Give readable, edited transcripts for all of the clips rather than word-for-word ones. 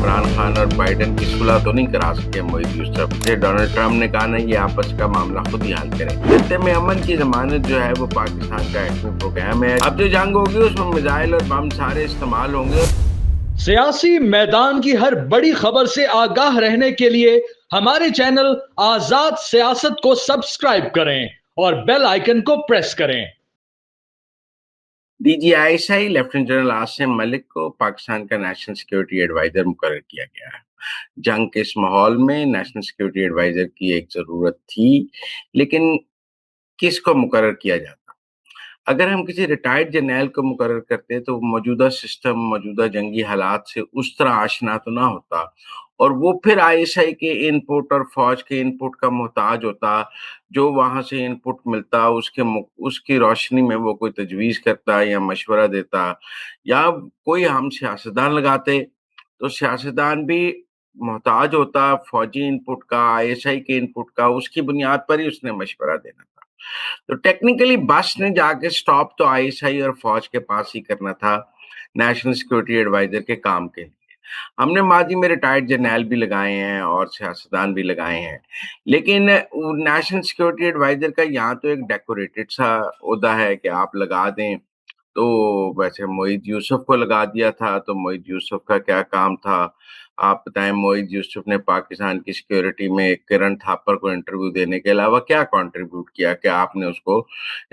इमरान खान और बाइडेन की सुलह तो नहीं करा सके मोईद यूसुफ से। डोनाल्ड ट्रंप ने कहा ना ये आपस का मामला खुद ही हल करें। खत्ते में अमन की जमानत जो है वो पाकिस्तान का एटमी प्रोग्राम है। अब जो जंग होगी उसमें मिसाइल और बम सारे इस्तेमाल होंगे। सियासी मैदान की हर बड़ी खबर से आगाह रहने के लिए हमारे चैनल आजाद सियासत को सब्सक्राइब करें और बेल आइकन को प्रेस करें। DGISI lieutenant general Asim Malik को पाकिस्तान का नेशनल सिक्योरिटी एडवाइजर मुकर्रर किया गया है। जंग के इस माहौल में नेशनल सिक्योरिटी एडवाइजर की एक जरूरत थी, लेकिन किसको मुकर्रर किया जाता? अगर हम किसी रिटायर्ड जर्नैल को मुकर्रर करते तो मौजूदा सिस्टम, मौजूदा जंगी हालात से उस तरह आशना तो ना होता और वो फिर ISI के इनपुट और फौज के इनपुट का मोहताज होता। जो वहां से इनपुट मिलता उसकी रोशनी में वो कोई तजवीज करता या मशवरा देता, या कोई हम सियासतदान लगाते तो सियासतदान भी मोहताज होता फौजी इनपुट का, ISI के इनपुट का। उसकी बुनियाद पर ही उसने मशवरा देना था। तो टेक्निकली बस ने जाके स्टॉप तो ISI और फौज के पास ही करना था नेशनल सिक्योरिटी एडवाइजर के काम के लिए। हमने माजी में रिटायर्ड जर्नैल भी लगाए हैं और सियासतदान भी लगाए हैं, लेकिन नेशनल सिक्योरिटी एडवाइजर का यहाँ तो एक डेकोरेटेड सा ओहदा है कि आप लगा दें। तो वैसे मोईद यूसुफ को लगा दिया था, तो मोईद यूसुफ का क्या काम था? आप बताएं, मोईद यूसुफ ने पाकिस्तान की सिक्योरिटी में किरण थापर को इंटरव्यू देने के अलावा क्या कंट्रीब्यूट किया कि आपने उसको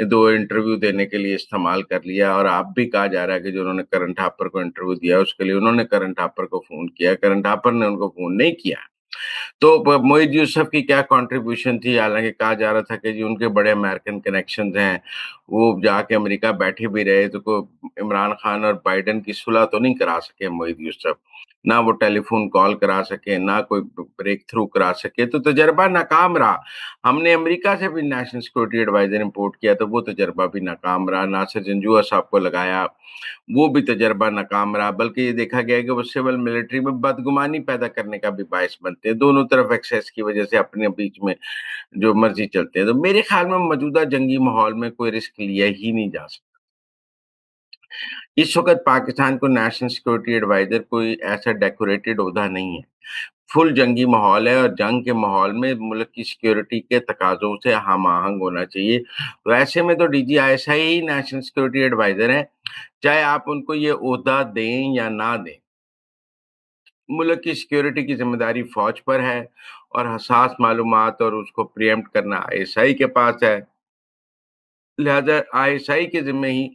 2 इंटरव्यू देने के लिए इस्तेमाल कर लिया? और आप भी कहा जा रहा है कि जो उन्होंने करण थापर को इंटरव्यू दिया उसके लिए उन्होंने करण थापर को फोन किया, करण थापर ने उनको फोन नहीं किया। तो मोईद यूसुफ की क्या कंट्रीब्यूशन थी? हालांकि कहा जा रहा था कि जी उनके बड़े अमेरिकन कनेक्शंस हैं, वो जाके अमेरिका बैठे भी रहे तो को इमरान खान और बाइडेन की सुलह तो नहीं करा सके मोईद यूसुफ। ना वो टेलीफोन कॉल करा सके, ना कोई ब्रेक थ्रू करा सके, तो तजर्बा नाकाम रहा। हमने अमेरिका से भी नेशनल सिक्योरिटी एडवाइजर इंपोर्ट किया तो वो तजर्बा भी नाकाम रहा। नासिर जंजुआ साहब को लगाया, वो भी तजर्बा नाकाम रहा। बल्कि ये देखा गया कि वो सिविल मिलिट्री में बदगुमानी पैदा करने का भी बायस बनते हैं। दोनों तरफ एक्सेस की वजह से अपने बीच में जो मर्जी चलते हैं। तो मेरे ख्याल में मौजूदा जंगी माहौल में कोई रिस्क लिया ही नहीं जा सकता। इस वक्त पाकिस्तान को नेशनल सिक्योरिटी एडवाइजर कोई ऐसा डेकोरेटेड ओहदा नहीं है। फुल जंगी माहौल है और जंग के माहौल में मुल्क की सिक्योरिटी के तकाजों से हम आहंग होना चाहिए। वैसे में तो DGISI ही नेशनल सिक्योरिटी एडवाइजर है, चाहे आप उनको ये ओहदा दें या ना दें। मुल्क की सिक्योरिटी की जिम्मेदारी फौज पर है और हसास मालूमात और उसको प्रिएम्प्ट करना ISI के पास है। लिहाजा ISI के जिम्मे ही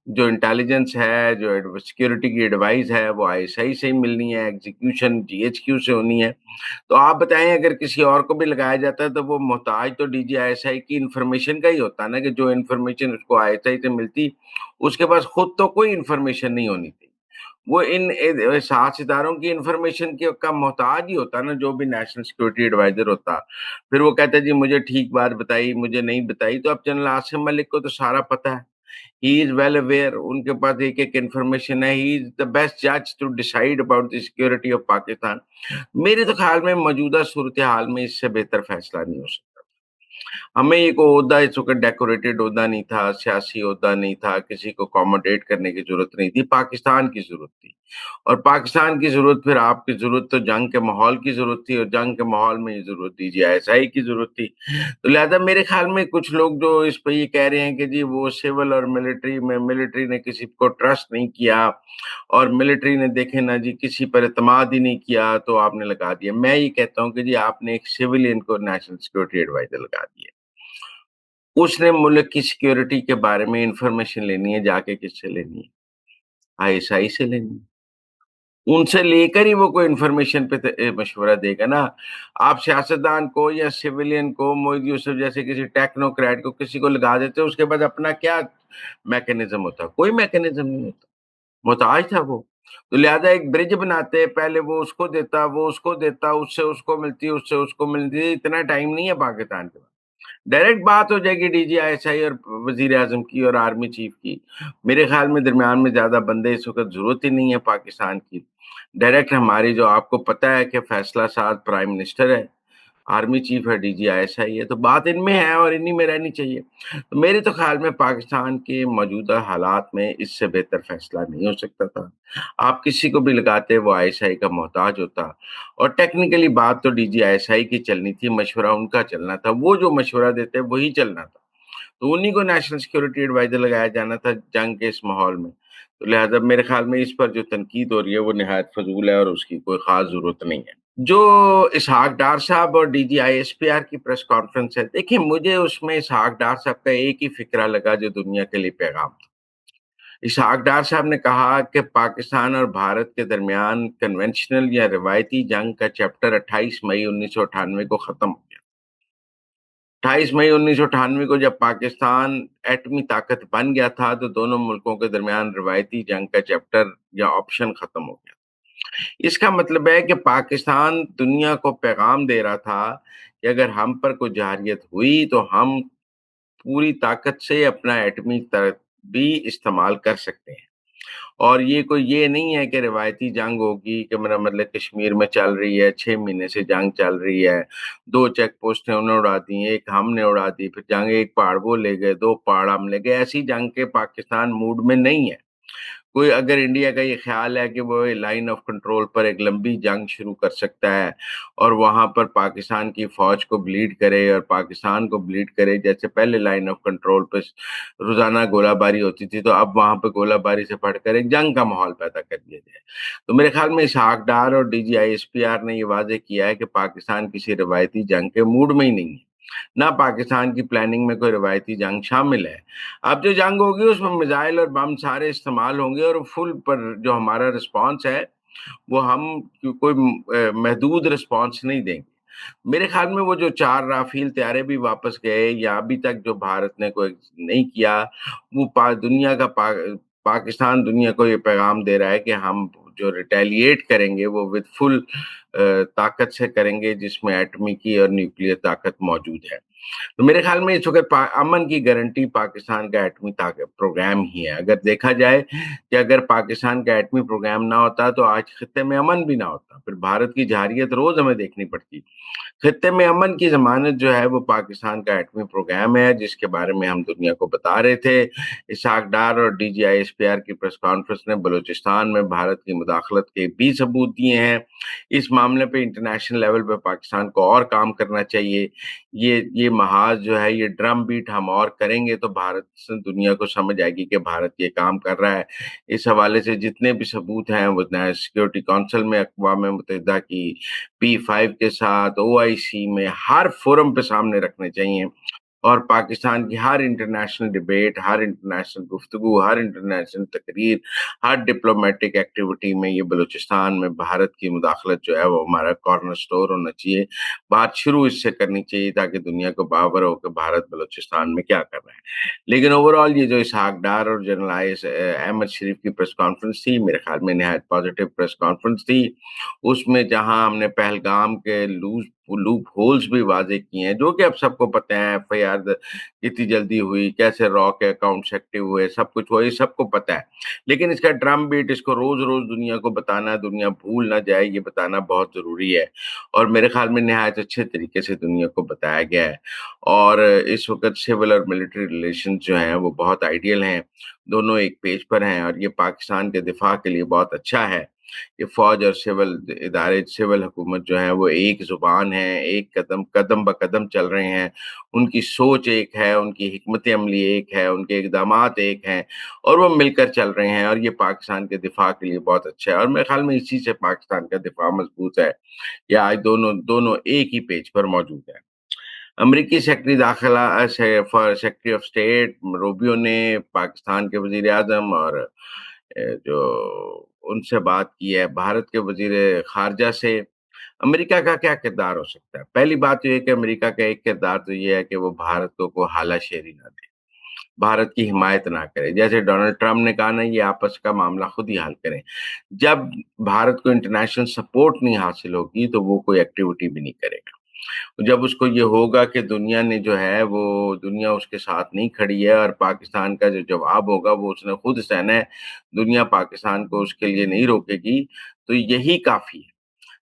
जो इंटेलिजेंस है, जो सिक्योरिटी की एडवाइस है, वो ISI से ही मिलनी है, एग्जीक्यूशन GHQ से होनी है। तो आप बताएं, अगर किसी और को भी लगाया जाता है तो वो मोहताज तो DGISI की इंफॉर्मेशन का ही होता है ना, कि जो इंफॉर्मेशन उसको ISI से मिलती, उसके पास खुद तो कोई इंफॉर्मेशन नहीं होनी थी। वो इन साझेदारों की इंफॉर्मेशन के का मोहताज ही होता ना, जो भी नेशनल सिक्योरिटी एडवाइजर होता। फिर वो कहता जी मुझे ठीक बात बताई, मुझे नहीं बताई। तो अब जनरल आसिम मलिक को तो सारा पता है, ही इज वेल अवेयर, उनके पास एक एक इंफॉर्मेशन है। ही इज द बेस्ट जज to decide about the security of Pakistan. मेरे तो ख्याल में मौजूदा सूरत हाल में इससे बेहतर फैसला नहीं हो सकता। हमें एक ओहदा इस वक्त डेकोरेटेड ओहदा नहीं था, सियासी ओहदा नहीं था, किसी को अकोमोडेट करने की जरूरत नहीं थी, पाकिस्तान की जरूरत थी। और पाकिस्तान की जरूरत, फिर आपकी जरूरत तो जंग के माहौल की जरूरत थी, और जंग के माहौल में ये जरूरत DGISI की जरूरत थी। तो लिहाजा मेरे ख्याल में कुछ लोग जो इस पे ये कह रहे हैं कि जी वो सिविल और मिलिट्री ने किसी को ट्रस्ट नहीं किया और मिलिट्री ने देखे ना जी किसी पर एतमाद ही नहीं किया, तो आपने लगा दिया। मैं ये कहता हूँ कि जी आपने एक सिविलियन को नेशनल सिक्योरिटी एडवाइजर लगा दिया। उसने मुल्क की सिक्योरिटी के बारे में इंफॉर्मेशन लेनी है, जाके किससे लेनी है? ISI से लेनी है। उनसे लेकर ही वो कोई इंफॉर्मेशन पे मशवरा देगा ना। आप सियासतदान को या सिविलियन को, मोईद यूसुफ जैसे किसी टेक्नोक्रेट को, किसी को लगा देते, उसके बाद अपना क्या मैकेनिज्म होता? कोई मैकेनिज्म नहीं होता। मोहताज था वो। तो लिहाजा एक ब्रिज बनाते, पहले वो उसको देता, वो उसको देता, उससे उसको मिलती, उससे उसको मिलती। इतना टाइम नहीं है पाकिस्तान के पास। डायरेक्ट बात हो जाएगी DGISI और वजीर आजम की और आर्मी चीफ की। मेरे ख्याल में दरमियान में ज्यादा बंदे इस वक्त जरूरत ही नहीं है पाकिस्तान की। डायरेक्ट हमारी, जो आपको पता है कि फैसला साज प्राइम मिनिस्टर है, आर्मी चीफ है, DGISI है, तो बात इनमें है और इन्हीं में रहनी चाहिए। तो मेरे तो ख्याल में पाकिस्तान के मौजूदा हालात में इससे बेहतर फैसला नहीं हो सकता था। आप किसी को भी लगाते वो ISI का मोहताज होता, और टेक्निकली बात तो DGISI की चलनी थी, मशवरा उनका चलना था, वो जो मशवरा देते वही चलना था। तो उन्हीं को नेशनल सिक्योरिटी एडवाइजर लगाया जाना था जंग के इस माहौल में। तो लिहाजा मेरे ख्याल में इस पर जो तनकीद हो रही है वो निहायत फजूल है और उसकी कोई खास जरूरत नहीं है। जो इसहाक डार साहब और DGISPR की प्रेस कॉन्फ्रेंस है, देखिए मुझे उसमें इसहाक डार साहब का एक ही फिक्रा लगा जो दुनिया के लिए पैगाम था। इसहाक डार साहब ने कहा कि पाकिस्तान और भारत के दरमियान कन्वेंशनल या रिवायती जंग का चैप्टर 28 मई 1998 को खत्म हो गया। 28 मई 1998 को जब पाकिस्तान एटमी ताकत बन गया था तो दोनों मुल्कों के दरमियान रिवायती जंग का चैप्टर या ऑप्शन खत्म हो गया। इसका मतलब है कि पाकिस्तान दुनिया को पैगाम दे रहा था कि अगर हम पर कोई जहारियत हुई तो हम पूरी ताकत से अपना एटमी भी इस्तेमाल कर सकते हैं। और ये नहीं है कि रिवायती जंग होगी, कि मेरा मतलब कश्मीर में चल रही है, 6 महीने से जंग चल रही है, 2 चेक पोस्टें उन्होंने उड़ा दी, एक हमने उड़ा दी, फिर जंग एक पहाड़ वो ले गए, 2 पहाड़ हम ले गए। ऐसी जंग के पाकिस्तान मूड में नहीं है। कोई अगर इंडिया का ये ख्याल है कि वो लाइन ऑफ कंट्रोल पर एक लंबी जंग शुरू कर सकता है और वहां पर पाकिस्तान की फौज को ब्लीड करे और पाकिस्तान को ब्लीड करे, जैसे पहले लाइन ऑफ कंट्रोल पर रोजाना गोलाबारी होती थी, तो अब वहां पर गोलाबारी से बढ़कर एक जंग का माहौल पैदा कर दिया जाए। तो मेरे ख्याल में इसहाक डार और DGISPR ने ये वाजे किया है कि पाकिस्तान किसी रिवायती जंग के मूड में ही नहीं है, ना पाकिस्तान की प्लानिंग में कोई रिवायती जंग शामिल है। अब जो जंग होगी उसमें मिसाइल और बम सारे इस्तेमाल होंगे और फुल पर जो हमारा रिस्पांस है वो हम कोई महदूद रिस्पांस नहीं देंगे। मेरे ख्याल में वो जो 4 राफेल तैयारे भी वापस गए या अभी तक जो भारत ने कोई नहीं किया, वो पाकिस्तान दुनिया को ये पैगाम दे रहा है कि हम जो रिटेलिएट करेंगे वो विद फुल ताकत से करेंगे, जिसमें एटमी की और न्यूक्लियर ताकत मौजूद है। तो मेरे ख्याल में इस वक्त अमन की गारंटी पाकिस्तान का एटमी प्रोग्राम ही है। अगर देखा जाए कि अगर पाकिस्तान का एटमी प्रोग्राम ना होता तो आज खत्ते में अमन भी ना होता, फिर भारत की जहारियत रोज हमें देखनी पड़ती। खत्ते में अमन की जमानत जो है वो पाकिस्तान का एटमी प्रोग्राम है, जिसके बारे में हम दुनिया को बता रहे थे। इसहाक डार और DGISPR की प्रेस कॉन्फ्रेंस ने बलूचिस्तान में भारत की मुदाखलत के भी सबूत दिए हैं। इस मामले पे इंटरनेशनल लेवल पे पाकिस्तान को और काम करना चाहिए। ये महाज जो है, ये ड्रम बीट हम और करेंगे तो भारत से दुनिया को समझ आएगी कि भारत ये काम कर रहा है। इस हवाले से जितने भी सबूत हैं वो सिक्योरिटी काउंसिल में, अक़वाम मुत्तहिदा की P5 के साथ, OIC में, हर फोरम पे सामने रखने चाहिए। और पाकिस्तान की हर इंटरनेशनल डिबेट, हर इंटरनेशनल गुफ्तगू, हर इंटरनेशनल तकरीर, हर डिप्लोमेटिक एक्टिविटी में ये बलूचिस्तान में भारत की मुदाखलत जो है वो हमारा कॉर्नर स्टोर होना चाहिए। बात शुरू इससे करनी चाहिए ताकि दुनिया को बावर हो कि भारत बलूचिस्तान में क्या कर रहा है। लेकिन ओवरऑल ये जो इसहाक डार और जनरल अहमद शरीफ की प्रेस कॉन्फ्रेंस थी, मेरे ख्याल में नहायत पॉजिटिव प्रेस कॉन्फ्रेंस थी। उसमें जहां हमने पहलगाम के लूप होल्स भी वाजे किए हैं, जो कि अब सबको पता है, FIR कितनी जल्दी हुई, कैसे रॉ के अकाउंट्स एक्टिव हुए, सब कुछ हुआ, ये सबको पता है। लेकिन इसका ड्रम बीट, इसको रोज रोज दुनिया को बताना, दुनिया भूल ना जाए, ये बताना बहुत जरूरी है। और मेरे ख्याल में निहायत अच्छे तरीके से दुनिया को बताया गया है। और इस वक्त सिविल और मिलिट्री रिलेशन जो हैं वो बहुत आइडियल हैं, दोनों एक पेज पर हैं, और ये पाकिस्तान के दिफा के लिए बहुत अच्छा है कि फौज और सिविल इदारे, सिविल हुकूमत जो है वो एक जुबान है, एक कदम कदम ब कदम चल रहे हैं। उनकी सोच एक है, उनकी हिकमत अमली एक है, उनके इकदामात एक हैं और वो मिलकर चल रहे हैं, और ये पाकिस्तान के दिफा के लिए बहुत अच्छा है। और मेरे ख्याल में इसी से पाकिस्तान का दिफा मजबूत है कि आज दोनों दोनों एक ही पेज पर मौजूद है। अमरीकी सेक्रेटरी दाखिला सेक्रेटरी ऑफ स्टेट रूबियो ने पाकिस्तान के वजीर आजम और जो उनसे बात की है, भारत के वजीर खारजा से अमेरिका का क्या किरदार हो सकता है। पहली बात तो ये है कि अमेरिका का एक किरदार तो ये है कि वो भारत को हालाशेरी ना दे, भारत की हिमायत ना करे। जैसे डोनाल्ड ट्रंप ने कहा ना, ये आपस का मामला खुद ही हल करें। जब भारत को इंटरनेशनल सपोर्ट नहीं हासिल होगी तो वो कोई एक्टिविटी भी नहीं करेगा। जब उसको ये होगा कि दुनिया ने जो है वो दुनिया उसके साथ नहीं खड़ी है और पाकिस्तान का जो जवाब होगा वो उसने खुद सहना है, दुनिया पाकिस्तान को उसके लिए नहीं रोकेगी, तो यही काफ़ी है।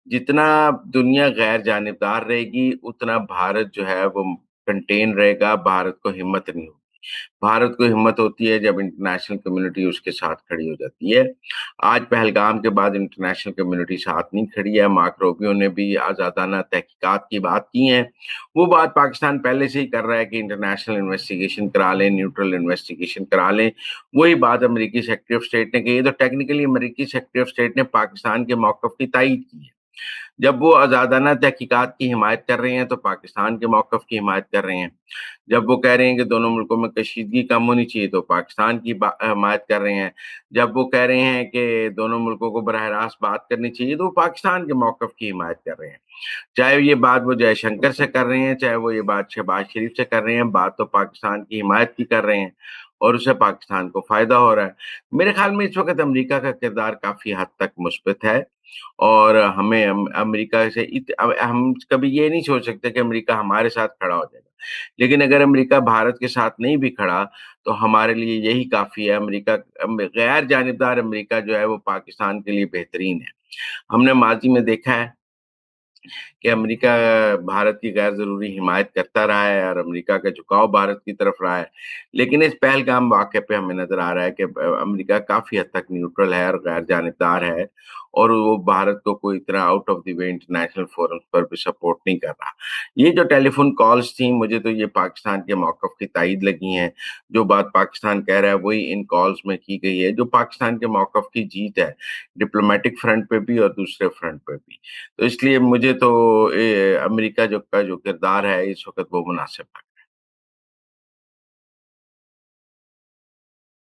جتنا دنیا غیر جانبدار رہے گی اتنا بھارت جو ہے وہ کنٹین رہے گا، بھارت کو ہمت نہیں ہوگی۔ بھارت کو ہمت ہوتی ہے جب انٹرنیشنل کمیونٹی اس کے ساتھ کھڑی ہو جاتی ہے۔ آج پہلگام کے بعد انٹرنیشنل کمیونٹی ساتھ نہیں کھڑی ہے۔ مارک روبیو نے بھی آزادانہ تحقیقات کی بات کی ہے، وہ بات پاکستان پہلے سے ہی کر رہا ہے کہ انٹرنیشنل انویسٹیگیشن کرا لیں، نیوٹرل انویسٹیگیشن کرا لیں۔ وہی بات امریکی سیکرٹری آف اسٹیٹ نے کہی، تو ٹیکنیکلی امریکی سیکرٹری آف اسٹیٹ نے پاکستان کے موقف کی تائید کی ہے۔ جب وہ آزادانہ تحقیقات کی حمایت کر رہے ہیں تو پاکستان کے موقف کی حمایت کر رہے ہیں۔ جب وہ کہہ رہے ہیں کہ دونوں ملکوں میں کشیدگی کم ہونی چاہیے تو پاکستان کی حمایت کر رہے ہیں۔ جب وہ کہہ رہے ہیں کہ دونوں ملکوں کو براہ راست بات کرنی چاہیے تو وہ پاکستان کے موقف کی حمایت کر رہے ہیں۔ چاہے یہ بات وہ جے شنکر سے کر رہے ہیں، چاہے وہ یہ بات شہباز شریف سے کر رہے ہیں، بات تو پاکستان کی حمایت کی کر رہے ہیں اور اسے پاکستان کو فائدہ ہو رہا ہے۔ میرے خیال میں اس وقت امریکہ کا کردار کافی حد تک مثبت ہے، اور ہمیں امریکہ سے ہم کبھی یہ نہیں سوچ سکتے کہ امریکہ ہمارے ساتھ کھڑا ہو جائے گا، لیکن اگر امریکہ بھارت کے ساتھ نہیں بھی کھڑا تو ہمارے لیے یہی کافی ہے۔ امریکہ غیر جانبدار امریکہ جو ہے وہ پاکستان کے لیے بہترین ہے۔ ہم نے ماضی میں دیکھا ہے کہ امریکہ بھارت کی غیر ضروری حمایت کرتا رہا ہے اور امریکہ کا جھکاؤ بھارت کی طرف رہا ہے، لیکن اس پہلگام واقعے پہ ہمیں نظر آ رہا ہے کہ امریکہ کافی حد تک نیوٹرل ہے اور غیر جانبدار ہے، اور وہ بھارت کو کوئی طرح out of the way international forums پر بھی سپورٹ نہیں کر رہا۔ یہ جو ٹیلی فون کالز تھیں، مجھے تو یہ پاکستان کے موقف کی تائید لگی ہیں۔ جو بات پاکستان کہہ رہا ہے وہی ان کالز میں کی گئی ہے، جو پاکستان کے موقف کی جیت ہے، ڈپلومیٹک فرنٹ پہ بھی اور دوسرے فرنٹ پہ بھی۔ تو اس لیے مجھے تو امریکہ کا جو کردار ہے اس وقت وہ مناسب ہے۔